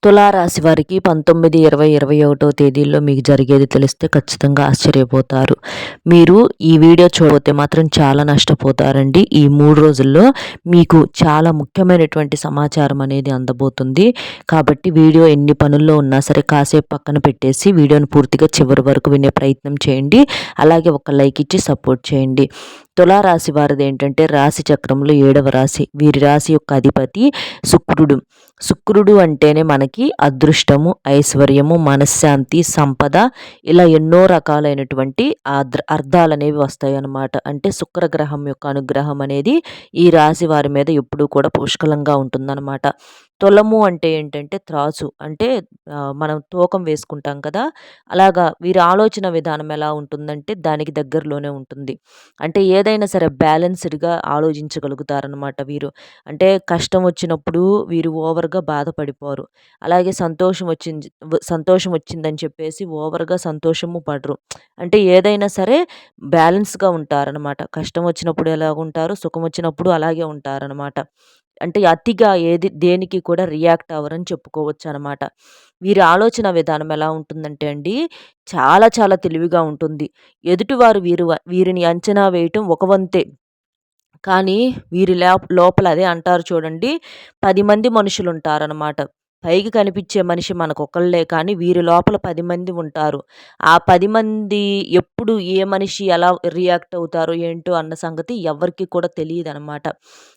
తులారాశి వారికి 19, 20, 21 తేదీల్లో మీకు జరిగేది తెలిస్తే ఖచ్చితంగా ఆశ్చర్యపోతారు. మీరు ఈ వీడియో చూడకపోతే మాత్రం చాలా నష్టపోతారండి. ఈ 3 రోజుల్లో మీకు చాలా ముఖ్యమైనటువంటి సమాచారం అనేది అందబోతుంది. కాబట్టి వీడియో ఎన్ని పనుల్లో ఉన్నా సరే కాసేపు పక్కన పెట్టేసి వీడియోని పూర్తిగా చివరి వరకు వినే ప్రయత్నం చేయండి. అలాగే ఒక లైక్ ఇచ్చి సపోర్ట్ చేయండి. తులారాశి వారిది ఏంటంటే రాశి చక్రంలో 7వ రాశి. వీరి రాశి యొక్క అధిపతి శుక్రుడు. శుక్రుడు అంటేనే మనకి అదృష్టము, ఐశ్వర్యము, మనశ్శాంతి, సంపద ఇలా ఎన్నో రకాలైనటువంటి అర్థాలనేవి వస్తాయన్నమాట. అంటే శుక్రగ్రహం యొక్క అనుగ్రహం అనేది ఈ రాశి వారి మీద ఎప్పుడూ కూడా పుష్కలంగా ఉంటుందన్నమాట. తులము అంటే ఏంటంటే త్రాసు. అంటే మనం తూకం వేసుకుంటాం కదా! అలాగా వీరి ఆలోచన విధానం ఎలా ఉంటుందంటే దానికి దగ్గరలోనే ఉంటుంది. అంటే ఏదైనా సరే బ్యాలెన్స్డ్‌గా ఆలోచించగలుగుతారనమాట వీరు. అంటే కష్టం వచ్చినప్పుడు వీరు ఓవర్‌గా బాధపడిపోరు. అలాగే సంతోషం వచ్చిందని చెప్పేసి ఓవర్‌గా సంతోషము పడరు. అంటే ఏదైనా సరే బ్యాలెన్స్‌గా ఉంటారనమాట. కష్టం వచ్చినప్పుడు ఎలాగుంటారో, సుఖం వచ్చినప్పుడు అలాగే ఉంటారనమాట. అంటే అతిగా దేనికి కూడా రియాక్ట్ అవ్వరని చెప్పుకోవచ్చనమాట. వీరి ఆలోచన విధానం ఎలా ఉంటుందంటే అండి, చాలా చాలా తెలివిగా ఉంటుంది. ఎదుటివారు వీరిని అంచనా వేయటం ఒక వంతే. కానీ వీరి లోపల అదే అంటారు చూడండి, 10 మంది మనుషులుంటారనమాట. పైకి కనిపించే మనిషి మనకొకళ్ళే కానీ వీరి లోపల 10 మంది ఉంటారు. ఆ 10 మంది ఎప్పుడు ఏ మనిషి ఎలా రియాక్ట్ అవుతారో ఏంటో అన్న సంగతి ఎవ్వరికీ కూడా తెలీదనమాట.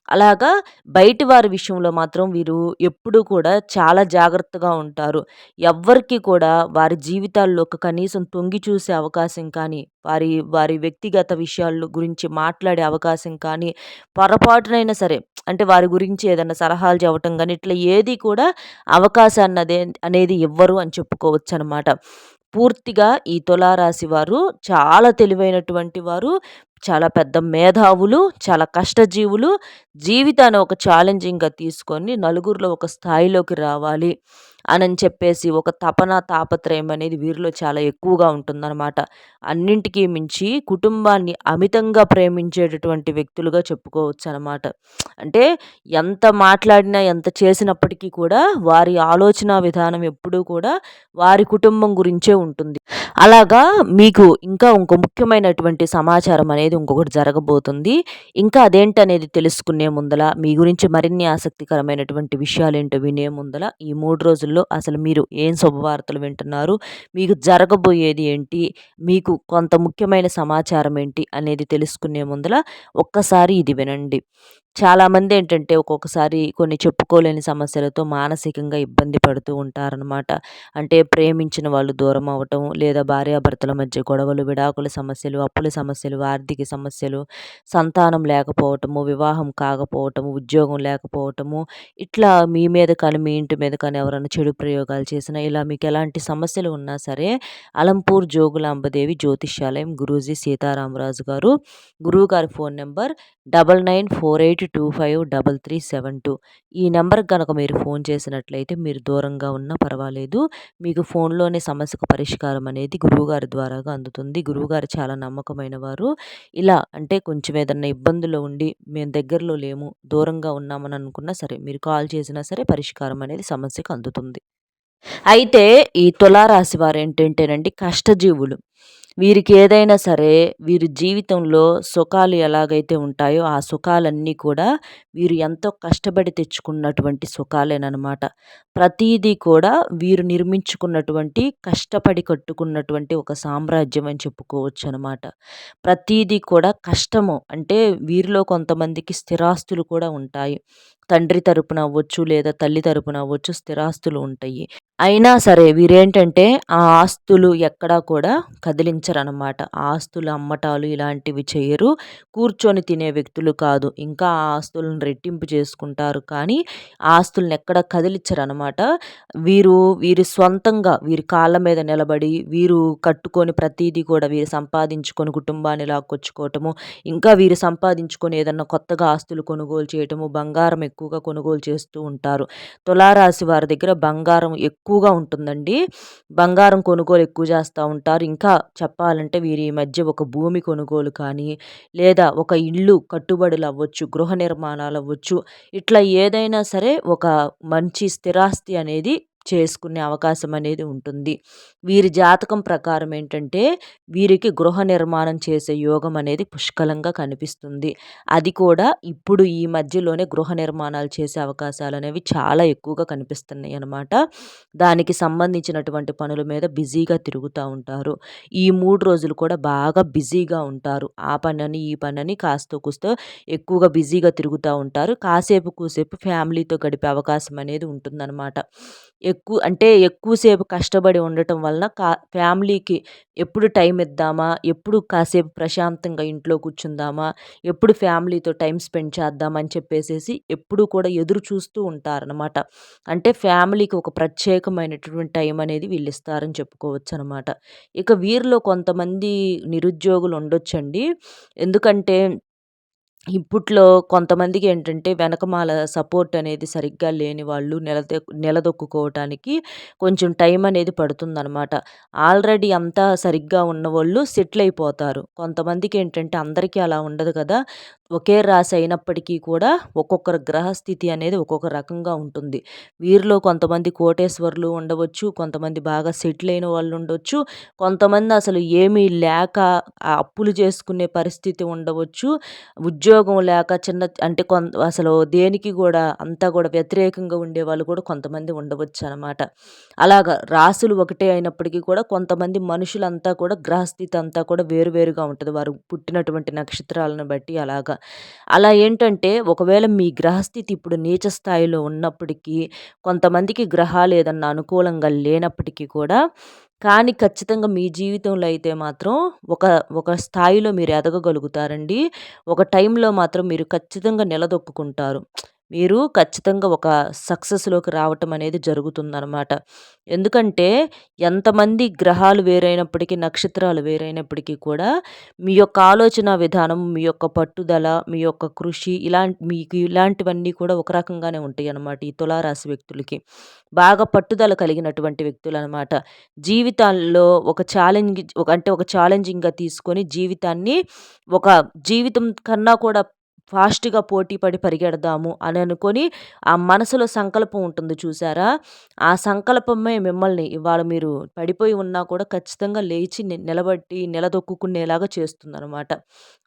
అలాగా బయటి వారి విషయంలో మాత్రం వీరు ఎప్పుడూ కూడా చాలా జాగ్రత్తగా ఉంటారు. ఎవ్వరికీ కూడా వారి జీవితాల్లోకి కనీసం తొంగి చూసే అవకాశం కానీ, వారి వారి వ్యక్తిగత విషయాల గురించి మాట్లాడే అవకాశం కానీ, పొరపాటునైనా సరే అంటే వారి గురించి ఏదన్నా సలహాలు చెప్పటం గానీ, ఇట్లా ఏది కూడా అనేది ఇవ్వరు అని చెప్పుకోవచ్చనమాట. పూర్తిగా ఈ తులారాశి వారు చాలా తెలివైనటువంటి వారు, చాలా పెద్ద మేధావులు, చాలా కష్టజీవులు, జీవితాన్ని ఒక ఛాలెంజింగ్‌గా తీసుకొని నలుగురిలో ఒక స్థాయిలోకి రావాలి అనని చెప్పేసి ఒక తపన, తాపత్రయం అనేది వీరిలో చాలా ఎక్కువగా ఉంటుందనమాట. అన్నింటికి మించి కుటుంబాన్ని అమితంగా ప్రేమించేటటువంటి వ్యక్తులుగా చెప్పుకోవచ్చనమాట. అంటే ఎంత మాట్లాడినా, ఎంత చేసినప్పటికీ కూడా వారి ఆలోచనా విధానం ఎప్పుడూ కూడా వారి కుటుంబం గురించే ఉంటుంది. అలాగా మీకు ఇంకా ఇంకో ముఖ్యమైనటువంటి సమాచారం అనేది ఇంకొకటి జరగబోతుంది. ఇంకా అదేంటనేది తెలుసుకునే ముందల, మీ గురించి మరిన్ని ఆసక్తికరమైనటువంటి విషయాలేంటో వినే ముందల, ఈ 3 రోజుల్లో అసలు మీరు ఏం శుభవార్తలు వింటున్నారు? మీకు జరగబోయేది ఏంటి? మీకు కొంత ముఖ్యమైన సమాచారం ఏంటి? అనేది తెలుసుకునే ముందల ఒక్కసారి ఇది వినండి. చాలామంది ఏంటంటే ఒక్కొక్కసారి కొన్ని చెప్పుకోలేని సమస్యలతో మానసికంగా ఇబ్బంది పడుతూ ఉంటారనమాట. అంటే ప్రేమించిన వాళ్ళు దూరం అవ్వటం, లేదా భార్యాభర్తల మధ్య గొడవలు, విడాకుల సమస్యలు, అప్పుల సమస్యలు, ఆర్థిక సమస్యలు, సంతానం లేకపోవటము, వివాహం కాకపోవటము, ఉద్యోగం లేకపోవటము, ఇట్లా మీ మీద కానీ, మీ ఇంటి మీద కానీ ఎవరైనా చెడు ప్రయోగాలు చేసినా, ఇలా మీకు ఎలాంటి సమస్యలు ఉన్నా సరే అలంపూర్ జోగులాంబదేవి జ్యోతిష్యాలయం గురూజీ సీతారామరాజు గారు, గురువుగారి ఫోన్ నెంబర్ 9948253372. ఈ నెంబర్‌కి గనక మీరు ఫోన్ చేసినట్లయితే మీరు దూరంగా ఉన్నా పర్వాలేదు. మీకు ఫోన్‌లోనే సమస్యకు పరిష్కారం అనేది గురువుగారి ద్వారాగా అందుతుంది. గురువుగారు చాలా నమ్మకమైన వారు. ఇలా అంటే కొంచెం ఏదన్నా ఇబ్బందుల్లో ఉండి మేము దగ్గరలో లేము, దూరంగా ఉన్నామని అనుకున్నా సరే మీరు కాల్ చేసినా సరే పరిష్కారం అనేది సమస్యకు అందుతుంది. అయితే ఈ తులారాశి వారేంటంటేనండి కష్టజీవులు. వీరికి ఏదైనా సరే వీరి జీవితంలో సుఖాలు ఎలాగైతే ఉంటాయో ఆ సుఖాలన్నీ కూడా వీరు ఎంతో కష్టపడి తెచ్చుకున్నటువంటి సుఖాలేననమాట. ప్రతీదీ కూడా వీరు నిర్మించుకున్నటువంటి కష్టపడి కట్టుకున్నటువంటి ఒక సామ్రాజ్యం అని చెప్పుకోవచ్చనమాట. ప్రతీదీ కూడా కష్టము. అంటే వీరిలో కొంతమందికి స్థిరాస్తులు కూడా ఉంటాయి. తండ్రి తరపున అవ్వచ్చు లేదా తల్లి తరపున అవ్వచ్చు స్థిరాస్తులు ఉంటాయి. అయినా సరే వీరేంటంటే ఆ ఆస్తులు ఎక్కడా కూడా కదిలించరనమాట. ఆస్తులు అమ్మటాలు ఇలాంటివి చెయ్యరు. కూర్చొని తినే వ్యక్తులు కాదు. ఇంకా ఆ ఆస్తులను రెట్టింపు చేసుకుంటారు కానీ ఆ ఆస్తులను ఎక్కడ కదిలిచ్చరనమాట. వీరు స్వంతంగా వీరి కాళ్ళ మీద నిలబడి వీరు కట్టుకొని ప్రతీదీ కూడా వీరు సంపాదించుకొని కుటుంబాన్ని లాక్కొచ్చుకోవటము, ఇంకా వీరు సంపాదించుకొని ఏదన్నా కొత్తగా ఆస్తులు కొనుగోలు చేయటము, బంగారం ఎక్కువగా కొనుగోలు చేస్తూ ఉంటారు. తులారాశి వారి దగ్గర బంగారం ఎక్కువగా ఉంటుందండి. బంగారం కొనుగోలు ఎక్కువ చేస్తూ ఉంటారు. ఇంకా చెప్పాలంటే వీరి ఈ మధ్య ఒక భూమి కొనుగోలు కానీ, లేదా ఒక ఇల్లు కట్టుబడులు అవ్వచ్చు, గృహ నిర్మాణాలు అవ్వచ్చు, ఇట్లా ఏదైనా సరే ఒక మంచి స్థిరాస్తి అనేది చేసుకునే అవకాశం అనేది ఉంటుంది. వీరి జాతకం ప్రకారం ఏంటంటే, వీరికి గృహ నిర్మాణం చేసే యోగం అనేది పుష్కలంగా కనిపిస్తుంది. అది కూడా ఇప్పుడు ఈ మధ్యలోనే గృహ నిర్మాణాలు చేసే అవకాశాలనేవి చాలా ఎక్కువగా కనిపిస్తున్నాయనమాట. దానికి సంబంధించినటువంటి పనుల మీద బిజీగా తిరుగుతా ఉంటారు. ఈ 3 రోజులు కూడా బాగా బిజీగా ఉంటారు. ఆ పనని, ఈ పనని కాస్తో కూస్తో ఎక్కువగా బిజీగా తిరుగుతా ఉంటారు. కాసేపు కూసేపు ఫ్యామిలీతో గడిపే అవకాశం అనేది ఉంటుందనమాట. ఎక్కువ సేపు కష్టపడి ఉండటం వలన ఫ్యామిలీకి ఎప్పుడు టైం ఇద్దామా? ఎప్పుడు కాసేపు ప్రశాంతంగా ఇంట్లో కూర్చుందామా? ఎప్పుడు ఫ్యామిలీతో టైం స్పెండ్ చేద్దాం అని చెప్పేసేసి ఎప్పుడూ కూడా ఎదురు చూస్తూ ఉంటారనమాట. అంటే ఫ్యామిలీకి ఒక ప్రత్యేకమైనటువంటి టైం అనేది వీళ్ళిస్తారని చెప్పుకోవచ్చనమాట. ఇక వీరిలో కొంతమంది నిరుద్యోగులు ఉండొచ్చండి. ఎందుకంటే ఇప్పట్లో కొంతమందికేంటంటే వెనకమాల సపోర్ట్ అనేది సరిగ్గా లేని వాళ్ళు నిలదొక్కుకోవటానికి కొంచెం టైం అనేది పడుతుందనమాట. ఆల్రెడీ అంతా సరిగ్గా ఉన్నవోళ్ళు సెటిల్ అయిపోతారు. కొంతమందికేంటంటే అందరికీ అలా ఉండదు కదా! ఒకే రాశి అయినప్పటికీ కూడా ఒక్కొక్కరి గ్రహస్థితి అనేది ఒక్కొక్క రకంగా ఉంటుంది. వీరిలో కొంతమంది కోటేశ్వరులు ఉండవచ్చు. కొంతమంది బాగా సెటిల్ అయిన వాళ్ళు ఉండొచ్చు. కొంతమంది అసలు ఏమీ లేక అప్పులు చేసుకునే పరిస్థితి ఉండవచ్చు. ఉద్యోగం లేక అంటే అసలు దేనికి గూడా అంతా గూడా వ్యతిరేకంగా ఉండేవాళ్ళు కూడా కొంతమంది ఉండవచ్చనమాట. అలాగా రాసులు ఒకటే అయినప్పటికీ కూడా కొంతమంది మనుషులంతా కూడా గ్రహస్థితి అంతా కూడా వేరు వేరుగా ఉంటది. వారు పుట్టినటువంటి నక్షత్రాలను బట్టి అలాగా. అలా ఏంటంటే ఒకవేళ మీ గ్రహస్థితి ఇప్పుడు నీచ స్థాయిలో ఉన్నప్పటికీ, కొంతమందికి గ్రహాలు ఏదన్నా అనుకూలంగా లేనప్పటికీ కూడా కానీ ఖచ్చితంగా మీ జీవితంలో అయితే మాత్రం ఒక ఒక స్థాయిలో మీరు ఎదగగలుగుతారండి. ఒక టైంలో మాత్రం మీరు ఖచ్చితంగా నిలదొక్కుకుంటారు. మీరు ఖచ్చితంగా ఒక సక్సెస్‌లోకి రావటం అనేది జరుగుతుందనమాట. ఎందుకంటే ఎంతమంది గ్రహాలు వేరైనప్పటికీ, నక్షత్రాలు వేరైనప్పటికీ కూడా మీ యొక్క ఆలోచన విధానం, మీ యొక్క పట్టుదల, మీ యొక్క కృషి మీకు ఇలాంటివన్నీ కూడా ఒక రకంగానే ఉంటాయన్నమాట ఈ తులారాశి వ్యక్తులకి. బాగా పట్టుదల కలిగినటువంటి వ్యక్తులనమాట. జీవితాల్లో ఒక ఛాలెంజింగ్‌గా తీసుకొని జీవితాన్ని ఒక జీవితం కన్నా కూడా ఫాస్ట్‌గా పోటీ పడి పరిగెడదాము అని అనుకోని ఆ మనసులో సంకల్పం ఉంటుంది చూసారా? ఆ సంకల్పమే మిమ్మల్ని ఇవాళ మీరు పడిపోయి ఉన్నా కూడా ఖచ్చితంగా లేచి నిలదొక్కుకునేలాగా చేస్తుందనమాట.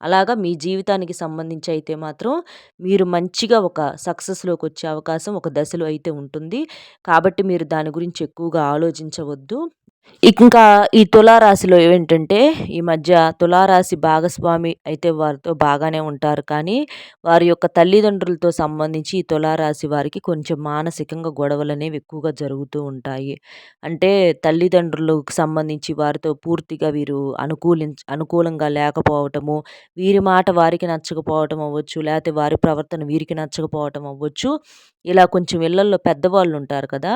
అలాగా మీ జీవితానికి సంబంధించి అయితే మాత్రం మీరు మంచిగా ఒక సక్సెస్‌లోకొచ్చే అవకాశం ఒక దశలో అయితే ఉంటుంది. కాబట్టి మీరు దాని గురించి ఎక్కువగా ఆలోచించవద్దు. ఇంకా ఈ తులారాశిలో ఏంటంటే, ఈ మధ్య తులారాశి భాగస్వామి అయితే వారితో బాగానే ఉంటారు. కానీ, వారి యొక్క తల్లిదండ్రులతో సంబంధించి ఈ తులారాశి వారికి కొంచెం మానసికంగా గొడవలనేవి ఎక్కువగా జరుగుతూ ఉంటాయి. అంటే తల్లిదండ్రులకు సంబంధించి వారితో పూర్తిగా వీరు అనుకూలంగా లేకపోవటము, వీరి మాట వారికి నచ్చకపోవటం అవ్వచ్చు, లేతే వారి ప్రవర్తన వీరికి నచ్చకపోవటం అవ్వచ్చు. ఇలా కొంచెం ఇళ్లల్లో పెద్దవాళ్ళుంటారు కదా!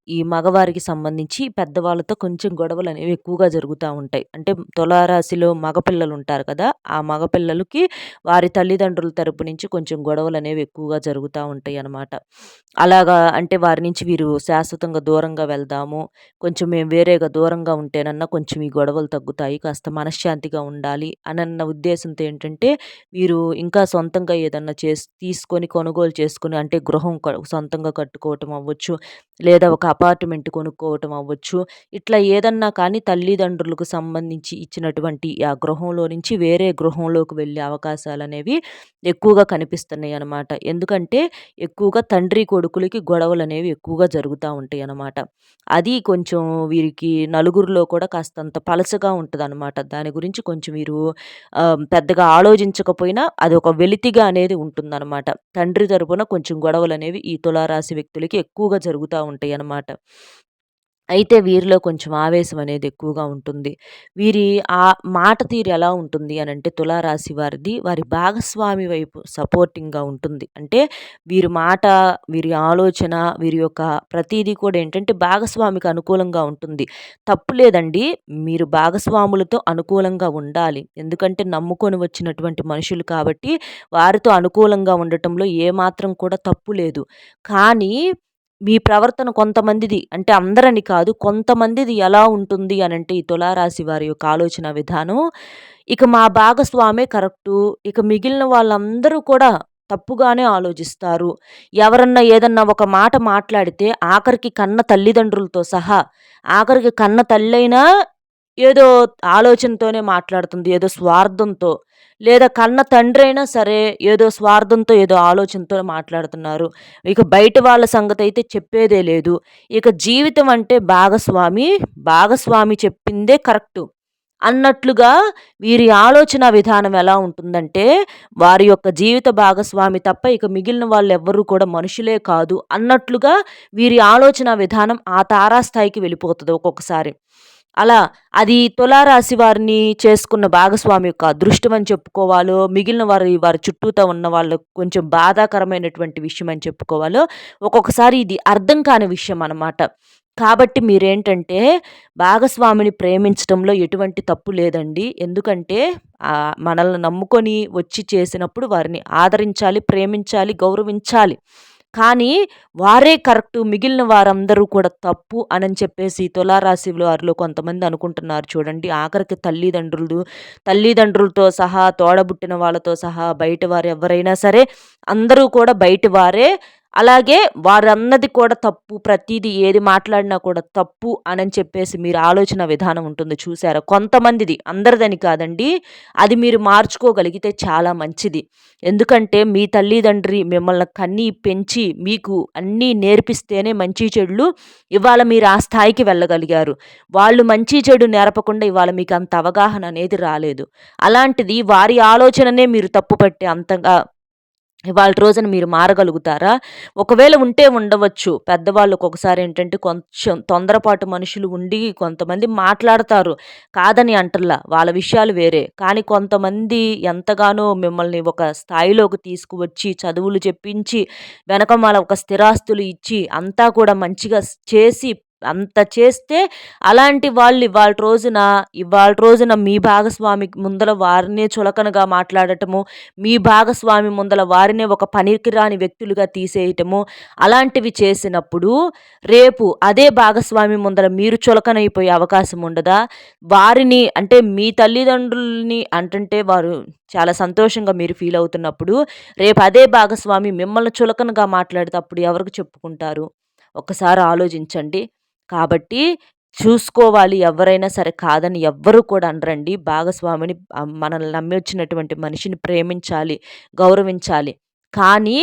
ఈ మగవారికి సంబంధించి పెద్దవాళ్ళతో కొంచెం గొడవలనేవి ఎక్కువగా జరుగుతా ఉంటాయి. అంటే తులారాశిలో మగపిల్లలుంటారు కదా! ఆ మగపిల్లలకి వారి తల్లిదండ్రుల తరపు నుంచి కొంచెం గొడవలనేవి ఎక్కువగా జరుగుతా ఉంటాయనమాట. అలాగా అంటే వారి నుంచి వీరు శాశ్వతంగా దూరంగా వెళ్దాము. కొంచెం మేము వేరేగా దూరంగా ఉంటేనన్నా కొంచెం ఈ గొడవలు తగ్గుతాయి. కాస్త మనశ్శాంతిగా ఉండాలి అనన్న ఉద్దేశంతో ఏంటంటే, వీరు ఇంకా సొంతంగా ఏదన్నా తీసుకొని కొనుగోలు చేసుకొని అంటే గృహం సొంతంగా కట్టుకోవటం అవ్వచ్చు. లేదా ఒక అపార్ట్‌మెంట్ కొనుక్కోవటం అవ్వచ్చు. ఇట్లా ఏదన్నా కానీ తల్లిదండ్రులకు సంబంధించి ఇచ్చినటువంటి ఆ గృహంలో నుంచి వేరే గృహంలోకి వెళ్ళే అవకాశాలనేవి ఎక్కువగా కనిపిస్తున్నాయనమాట. ఎందుకంటే ఎక్కువగా తండ్రి కొడుకులకి గొడవలనేవి ఎక్కువగా జరుగుతా ఉంటాయనమాట. అది కొంచెం వీరికి నలుగురిలో కూడా కాస్తంత పలచగా ఉంటదనమాట. దాని గురించి కొంచెం వీరు పెద్దగా ఆలోచించకపోయినా అదొక వెలితిగా అనేది ఉంటుందనమాట. తండ్రి తరపున కొంచెం గొడవలనేవి ఈ తులారాశి వ్యక్తులకి ఎక్కువగా జరుగుతా ఉంటాయనమాట. అయితే వీరిలో కొంచెం ఆవేశం అనేది ఎక్కువగా ఉంటుంది. వీరి మాట తీరు ఎలా ఉంటుంది అనంటే తులారాశి వారిది వారి భాగస్వామి వైపు సపోర్టింగ్‌గా ఉంటుంది. అంటే వీరి మాట, వీరి ఆలోచన, వీరి యొక్క ప్రతీదీ కూడా ఏంటంటే భాగస్వామికి అనుకూలంగా ఉంటుంది. తప్పు లేదండి. మీరు భాగస్వాములతో అనుకూలంగా ఉండాలి. ఎందుకంటే నమ్ముకొని వచ్చినటువంటి మనుషులు కాబట్టి వారితో అనుకూలంగా ఉండటంలో ఏమాత్రం కూడా తప్పు లేదు. కానీ మీ ప్రవర్తన కొంతమందిది అంటే అందరని కాదు. కొంతమందిది ఎలా ఉంటుంది అనంటే ఈ తులారాశి వారి యొక్క ఆలోచన విధానం, ఇక మా భాగస్వామే కరెక్టు. ఇక మిగిలిన వాళ్ళందరూ కూడా తప్పుగానే ఆలోచిస్తారు. ఎవరన్నా ఏదన్నా ఒక మాట మాట్లాడితే ఆఖరికి కన్న తల్లిదండ్రులతో సహా, ఆఖరికి కన్న తల్లైనా ఏదో ఆలోచనతోనే మాట్లాడుతుంది. ఏదో స్వార్థంతో. లేదా కన్న తండ్రైనా సరే ఏదో స్వార్థంతో, ఏదో ఆలోచనతో మాట్లాడుతున్నారు. ఇక బయట వాళ్ళ సంగతైతే చెప్పేదే లేదు. ఇక జీవితం అంటే భాగస్వామి, భాగస్వామి చెప్పిందే కరెక్టు అన్నట్లుగా వీరి ఆలోచన విధానం ఎలా ఉంటుందంటే, వారి యొక్క జీవిత భాగస్వామి తప్ప ఇక మిగిలిన వాళ్ళెవ్వరూ కూడా మనుషులే కాదు అన్నట్లుగా వీరి ఆలోచన విధానం ఆ తారాస్థాయికి వెళ్ళిపోతది ఒక్కొక్కసారి. అలా అది తులారాశి వారిని చేసుకున్న భాగస్వామి యొక్క అదృష్టం అని చెప్పుకోవాలో, మిగిలిన వారి చుట్టూతా ఉన్న వాళ్ళకు కొంచెం బాధాకరమైనటువంటి విషయం అని చెప్పుకోవాలో, ఒక్కొక్కసారి ఇది అర్థం కాని విషయం అనమాట. కాబట్టి మీరేంటంటే భాగస్వామిని ప్రేమించటంలో ఎటువంటి తప్పు లేదండి. ఎందుకంటే మనల్ని నమ్ముకొని వచ్చి చేసినప్పుడు వారిని ఆదరించాలి, ప్రేమించాలి, గౌరవించాలి. కానీ వారే కరెక్టు. మిగిలిన వారందరూ కూడా తప్పు అనని చెప్పేసి తులారాశి వారిలో కొంతమంది అనుకుంటున్నారు చూడండి. ఆఖరికి తల్లిదండ్రులతో సహా, తోడబుట్టిన వాళ్ళతో సహా, బయట వారు ఎవరైనా సరే అందరూ కూడా బయటి వారే. అలాగే వారన్నది కూడా తప్పు. ప్రతీదీ ఏది మాట్లాడినా కూడా తప్పు అనని చెప్పేసి మీరు ఆలోచన విధానం ఉంటుంది చూసారా? కొంతమందిది, అందరిదని కాదండి. అది మీరు మార్చుకోగలిగితే చాలా మంచిది. ఎందుకంటే మీ తల్లిదండ్రి మిమ్మల్ని కని, పెంచి, మీకు అన్నీ నేర్పిస్తేనే మంచి చెడులు ఇవాళ మీరు ఆ స్థాయికి వెళ్ళగలిగారు. వాళ్ళు మంచి చెడు నేర్పకుండా ఇవాళ మీకు అంత అవగాహన అనేది రాలేదు. అలాంటిది వారి ఆలోచననే మీరు తప్పుపట్టే అంతగా ఇవాళ రోజున మీరు మారగలుగుతారా? ఒకవేళ ఉంటే ఉండవచ్చు. పెద్దవాళ్ళు ఒక్కొక్కసారి ఏంటంటే కొంచెం తొందరపాటు మనుషులు ఉండి కొంతమంది మాట్లాడతారు. కాదని అంటల్లా. వాళ్ళ విషయాలు వేరే. కానీ కొంతమంది ఎంతగానో మిమ్మల్ని ఒక స్థాయిలోకి తీసుకువచ్చి, చదువులు చెప్పించి, వెనకమాల ఒక స్థిరాస్తులు ఇచ్చి, అంతా కూడా మంచిగా చేసి అంత చేస్తే అలాంటి వాళ్ళు ఇవాళ రోజున మీ భాగస్వామి ముందల వారినే చులకనగా మాట్లాడటము, మీ భాగస్వామి ముందల వారినే ఒక పనికిరాని వ్యక్తులుగా తీసేయటము, అలాంటివి చేసినప్పుడు రేపు అదే భాగస్వామి ముందర మీరు చులకనైపోయే అవకాశం ఉండదా? వారిని అంటే మీ తల్లిదండ్రులని అంటుంటే వారు చాలా సంతోషంగా మీరు ఫీల్ అవుతున్నప్పుడు, రేపు అదే భాగస్వామి మిమ్మల్ని చులకనగా మాట్లాడితే అప్పుడు ఎవరికి చెప్పుకుంటారు? ఒక్కసారి ఆలోచించండి. కాబట్టి చూసుకోవాలి. ఎవరైనా సరే కాదని ఎవ్వరు కూడా అనరండి. భాగస్వామిని మనల్ని నమ్మి వచ్చినటువంటి మనిషిని ప్రేమించాలి, గౌరవించాలి. కానీ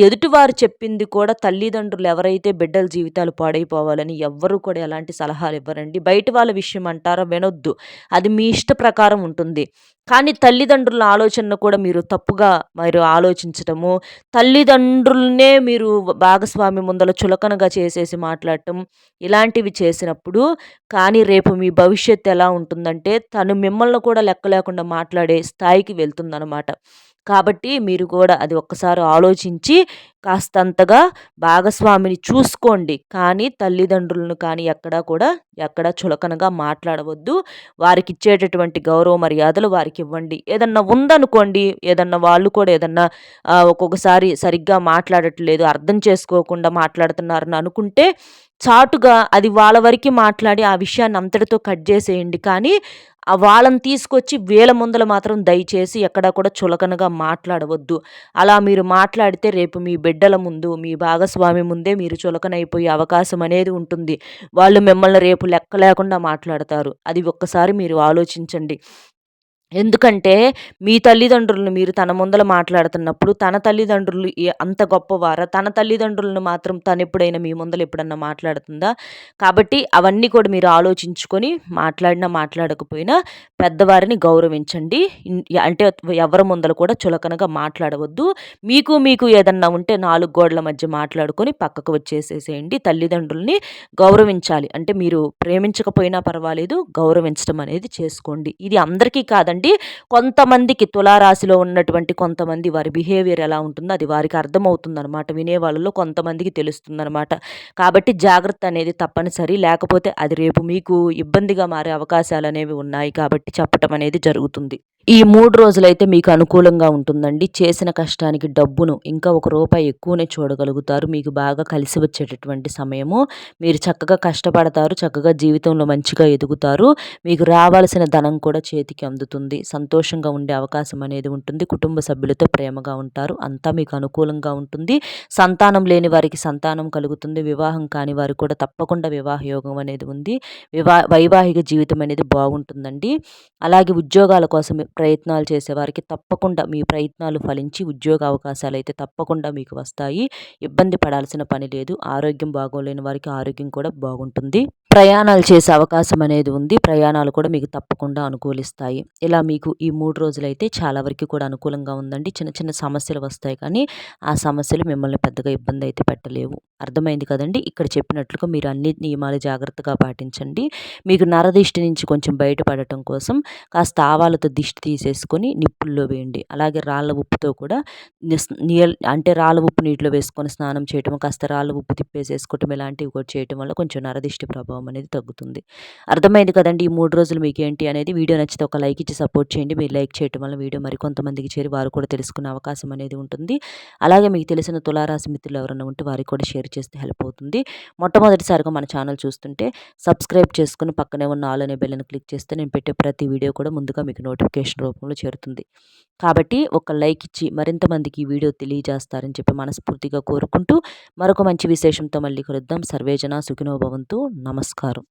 ఎదుటివారు చెప్పింది కూడా తల్లిదండ్రులు ఎవరైతే బిడ్డల జీవితాలు పాడైపోవాలని ఎవ్వరు కూడా ఎలాంటి సలహాలు ఇవ్వరండి. బయట వాళ్ళ విషయం అంటారా వినొద్దు. అది మీ ఇష్ట ప్రకారం ఉంటుంది. కానీ తల్లిదండ్రుల ఆలోచనను కూడా మీరు తప్పుగా ఆలోచించటము, తల్లిదండ్రులనే మీరు భాగస్వామి ముందల చులకనగా చేసేసి మాట్లాడటం, ఇలాంటివి చేసినప్పుడు కానీ రేపు మీ భవిష్యత్తు ఎలా ఉంటుందంటే తను మిమ్మల్ని కూడా లెక్క లేకుండా మాట్లాడే స్థాయికి వెళ్తుందనమాట. కాబట్టి మీరు కూడా అది ఒక్కసారి ఆలోచించి కాస్తంతగా భాగస్వామిని చూసుకోండి. కానీ తల్లిదండ్రులను కానీ ఎక్కడా చులకనగా మాట్లాడవద్దు. వారికిచ్చేటటువంటి గౌరవ మర్యాదలు వారికివ్వండి. ఏదన్నా ఉందనుకోండి, ఏదన్నా వాళ్ళు కూడా ఏదన్నా ఒక్కొక్కసారి సరిగ్గా మాట్లాడట్లేదు, అర్థం చేసుకోకుండా మాట్లాడుతున్నారని అనుకుంటే చాటుగా అది వాళ్ళ వరకి మాట్లాడి ఆ విషయాన్ని అంతటితో కట్ చేసేయండి. కానీ వాళ్ళని తీసుకొచ్చి వీళ్ళ ముందల మాత్రం దయచేసి ఎక్కడా కూడా చులకనగా మాట్లాడవద్దు. అలా మీరు మాట్లాడితే రేపు మీ బిడ్డల ముందు, మీ భాగస్వామి ముందే మీరు చులకనైపోయే అవకాశం అనేది ఉంటుంది. వాళ్ళు మిమ్మల్ని రేపు లెక్క లేకుండా మాట్లాడతారు. అది ఒక్కసారి మీరు ఆలోచించండి. ఎందుకంటే మీ తల్లిదండ్రులను మీరు తన ముందల మాట్లాడుతున్నప్పుడు తన తల్లిదండ్రులు అంత గొప్పవారా? తన తల్లిదండ్రులను మాత్రం తనెప్పుడైనా మీ ముందల ఎప్పుడన్నా మాట్లాడుతుందా? కాబట్టి అవన్నీ కూడా మీరు ఆలోచించుకొని మాట్లాడినా, మాట్లాడకపోయినా పెద్దవారిని గౌరవించండి. అంటే ఎవరి ముందల కూడా చులకనగా మాట్లాడవద్దు. మీకు ఏదన్నా ఉంటే 4 గోడల మధ్య మాట్లాడుకొని పక్కకు వచ్చేసేసేయండి. తల్లిదండ్రులని గౌరవించాలి. అంటే మీరు ప్రేమించకపోయినా పర్వాలేదు, గౌరవించడం అనేది చేసుకోండి. ఇది అందరికీ కాదండి. కొంతమందికి తులారాశిలో ఉన్నటువంటి కొంతమంది వారి బిహేవియర్ ఎలా ఉంటుందో అది వారికి అర్థమవుతుందనమాట. వినేవాళ్ళలో కొంతమందికి తెలుస్తుందనమాట. కాబట్టి జాగ్రత్త అనేది తప్పనిసరి. లేకపోతే అది రేపు మీకు ఇబ్బందిగా మారే అవకాశాలనేవి ఉన్నాయి కాబట్టి చెప్పటం అనేది జరుగుతుంది. ఈ 3 రోజులైతే మీకు అనుకూలంగా ఉంటుందండి. చేసిన కష్టానికి డబ్బును ఇంకా ఒక రూపాయి ఎక్కువనే చూడగలుగుతారు. మీకు బాగా కలిసి వచ్చేటటువంటి సమయము. మీరు చక్కగా కష్టపడతారు. చక్కగా జీవితంలో మంచిగా ఎదుగుతారు. మీకు రావాల్సిన ధనం కూడా చేతికి అందుతుంది. సంతోషంగా ఉండే అవకాశం అనేది ఉంటుంది. కుటుంబ సభ్యులతో ప్రేమగా ఉంటారు. అంతా మీకు అనుకూలంగా ఉంటుంది. సంతానం లేని వారికి సంతానం కలుగుతుంది. వివాహం కాని వారికి కూడా తప్పకుండా వివాహ యోగం అనేది ఉంది. వైవాహిక జీవితం అనేది బాగుంటుందండి. అలాగే ఉద్యోగాల కోసం ప్రయత్నాలు చేసేవారికి తప్పకుండా మీ ప్రయత్నాలు ఫలించి ఉద్యోగ అవకాశాలైతే తప్పకుండా మీకు వస్తాయి. ఇబ్బంది పడాల్సిన పని లేదు. ఆరోగ్యం బాగోలేని వారికి ఆరోగ్యం కూడా బాగుంటుంది. ప్రయాణాలు చేసే అవకాశం అనేది ఉంది. ప్రయాణాలు కూడా మీకు తప్పకుండా అనుకూలిస్తాయి. ఇలా మీకు ఈ 3 రోజులైతే చాలా వరకు కూడా అనుకూలంగా ఉందండి. చిన్న చిన్న సమస్యలు వస్తాయి కానీ ఆ సమస్యలు మిమ్మల్ని పెద్దగా ఇబ్బంది అయితే పెట్టలేవు. అర్థమైంది కదండీ! ఇక్కడ చెప్పినట్లుగా మీరు అన్ని నియమాలు జాగ్రత్తగా పాటించండి. మీకు నరదిష్టి నుంచి కొంచెం బయటపడటం కోసం కాస్త ఆవాలతో దిష్టి తీసేసుకొని నిప్పుల్లో వేయండి. అలాగే రాళ్ళ ఉప్పుతో కూడా అంటే రాళ్ళ ఉప్పు నీటిలో వేసుకొని స్నానం చేయటం, కాస్త రాళ్ళ ఉప్పు తిప్పేసేసుకోవటం ఇలాంటివి కూడా చేయటం వల్ల కొంచెం నరదిష్టి ప్రభావం అనేది తగ్గుతుంది. అర్థమైంది కదండీ! ఈ 3 రోజులు మీకేంటి అనేది. వీడియో నచ్చితే ఒక లైక్ ఇచ్చి సపోర్ట్ చేయండి. మీరు లైక్ చేయటం వల్ల వీడియో మరికొంతమందికి చేరి వారు కూడా తెలుసుకునే అవకాశం అనేది ఉంటుంది. అలాగే మీకు తెలిసిన తులారాశి మిత్రులు ఎవరైనా ఉంటే వారికి కూడా షేర్ చేస్తే హెల్ప్ అవుతుంది. మొట్టమొదటిసారిగా మన ఛానల్ చూస్తుంటే సబ్స్క్రైబ్ చేసుకొని పక్కనే ఉన్న ఆల్ అనే బెల్‌ని క్లిక్ చేస్తే నేను పెట్టే ప్రతి వీడియో కూడా ముందుగా మీకు నోటిఫికేషన్ రూపంలో చేరుతుంది. కాబట్టి ఒక లైక్ ఇచ్చి మరింత మందికి ఈ వీడియో తెలియజేస్తారని చెప్పి మనస్ఫూర్తిగా కోరుకుంటూ మరొక మంచి విశేషంతో మళ్ళీ కలుద్దాం. సర్వేజన సుఖినో భవంతు. నమస్కారం.